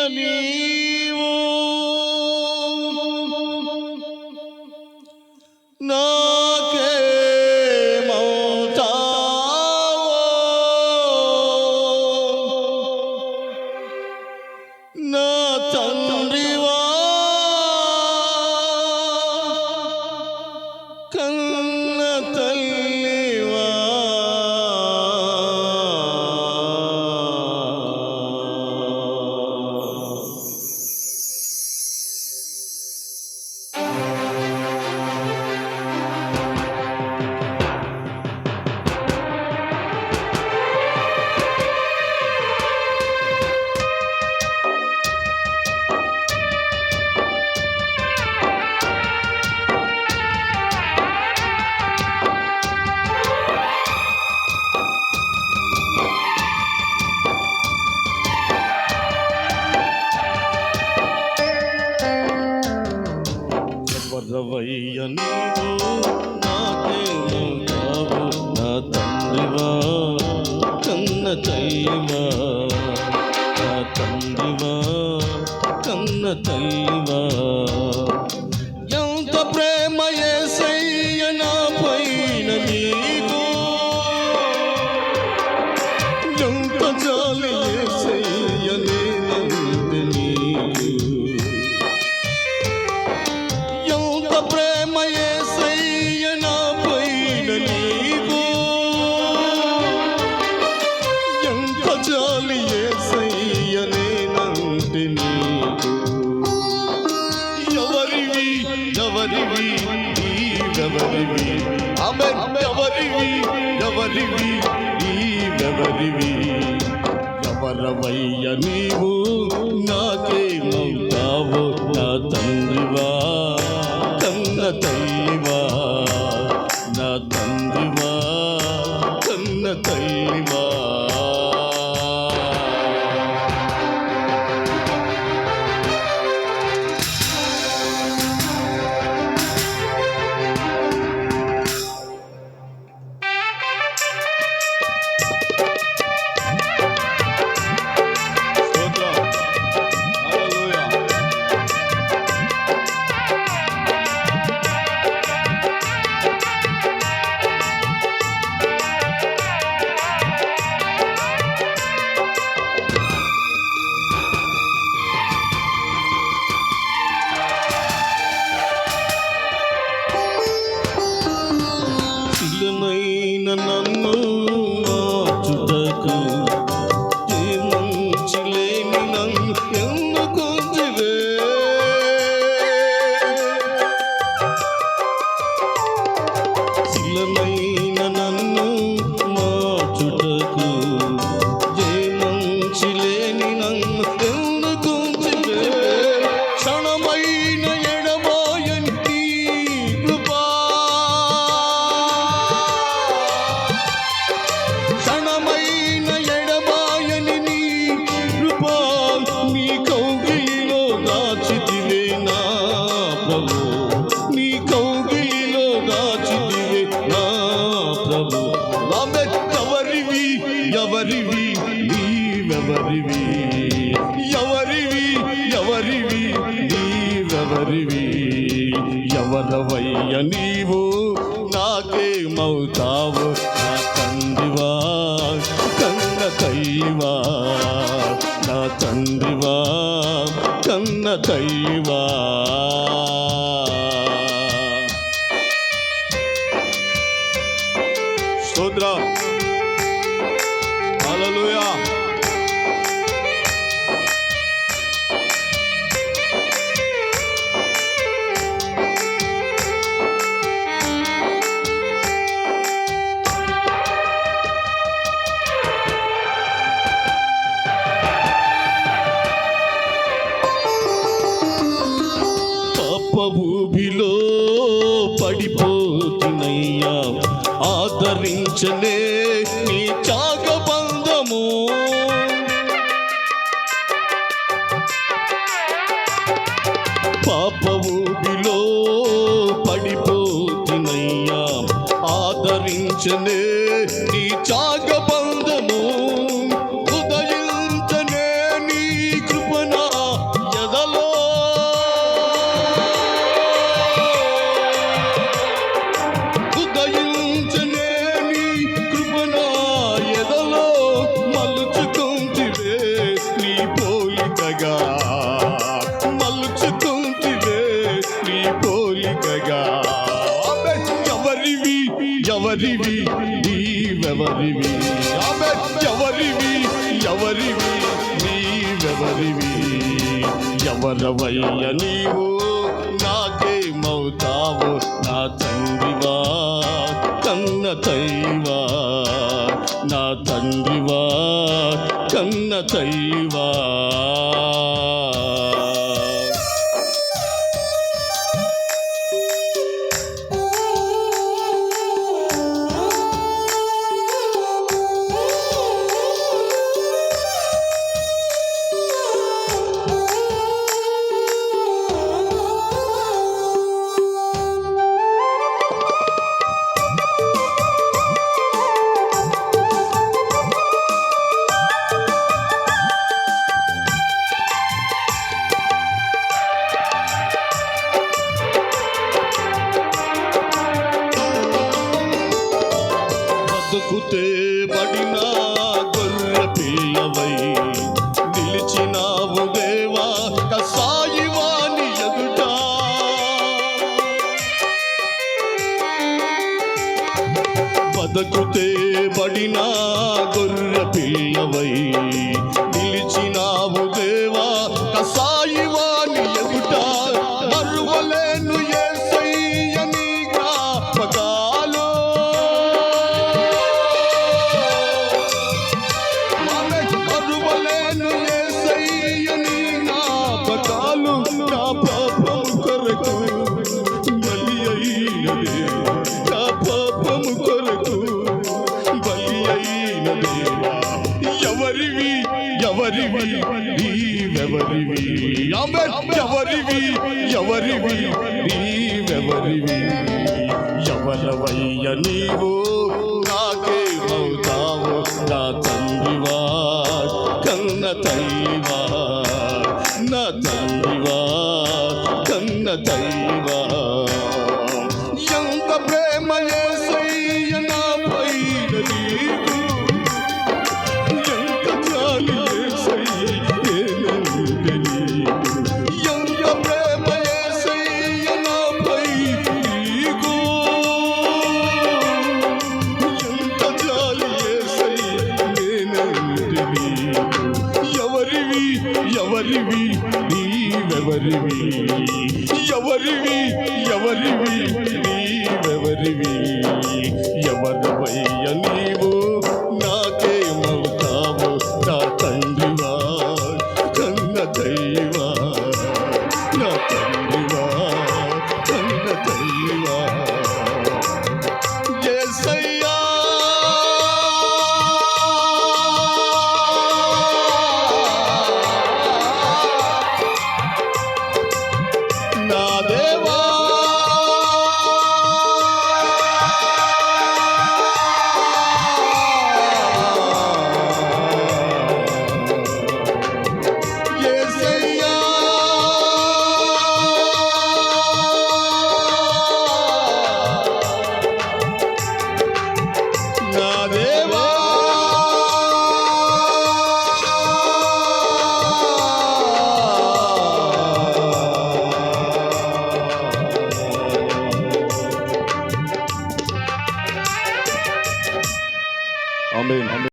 నీవు నాకేమవుతావో నా తండ్రివా కన్న తల్లివా వరవయ్య నీవు నాకేమవుతావు నా తండ్రివా కన్న తల్లివా నా తండ్రివా కన్న తల్లివా ఎంత ప్రేమ యేసయ్య నా పైన నీకు ఎంత జాలి యేసయ్య నేనంటే నీకు ప్రేమ యేసయ్య నా పైన నీకు ఎంత జాలి యేసయ్య నేనంటే నీకు ఎవరివి ఎవరివి నీవెవరివి ఆమేన్ ఎవరివి ఎవరివి నీవెవరివి ఎవరవయ్య నీవు నాకేమవుతావో నా తండ్రివా కన్న తల్లివా నా తండ్రివా కన్న తల్లివా నన్ను మార్చుటకు మంచిలేని నన్ను ఎన్నుకుంటివే శిలమైన నన్ను మార్చుటకు మంచిలేని నన్ను ఎన్నుకుంటివే క్షణమైన ఎడబాయని కృపా క్షణమైన ఎడబాయని నీ కృపా నీ కౌగిలిలో దాచితివే నా ప్రభు నీ కౌగిలిలో దాచితివే నా ప్రభు ఎవరివి ఎవరివి నీవెవరివి ఎవరివి ఎవరివి నీవెవరివి ఎవరవయ్య నీవు నాకేమవుతావు నా తండ్రివా కన్న తల్లివా నా తండ్రివా కన్న తల్లివా స్తోత్రం హల్లెలూయా భూమిలో పడిపోతున్నయ్యా ఆదరించలే నీ త్యాగబంధము పాప ఊబిలో పడిపోతున్నయ్యా ఆదరించలే నీ త్యాగబంధము ఉదయించనే ఎవరివి ఆమె ఎవరివి ఎవరివి నీవెవరివి ఎవరవయ్య నీవు నాకేమవుతావు నా తండ్రివా కన్న తైవా నా తండ్రివా కన్న తైవా బతుకుతే బడిన గొర్రె పిల్లవై నిలిచినావు దేవా కసాయివాని ఎదుట బతుకుతే బడిన గొర్రె పిల్లవై నిలిచినావు దేవా కసాయివాని ఎదుట మరువలేను యేసయ్య నీ జ్ఞాపకాలు మరువలేను యేసయ్య నీ జ్ఞాపకాలు నా పాపము కొరకు బలి అయినదే నా పాపము కొరకు బలి అయినదే ఎవరివి ఎవరివి నీవెవరివి ఆమె ఎవరివి ఎవరివి నీవెవరివి ఎవరవయ్య నీవు నాకేమవుతావు నా తండ్రివా కన్న తైవా నా తండ్రివా కన్న తైవా ఎంత ప్రేమ యేసయ్య నాపై నీకు ఎంత జాలి యేసయ్య ఎంత ప్రేమ యేసయ్య నాపై నీకు ఎంత జాలి యేసయ్య ఎవరివి ఎవరివి నీవెవరివి ఎవరివి ఎవరివి నీవెవరివి ఎవరివయ్య నీవు నాకేమవుతావు నా తండ్రివా కన్న దైవా నా తండ్రివా కన్న దైవా యేసయ్యా నా దేవా యేసయ్యా నా దేవా ఆమేన్.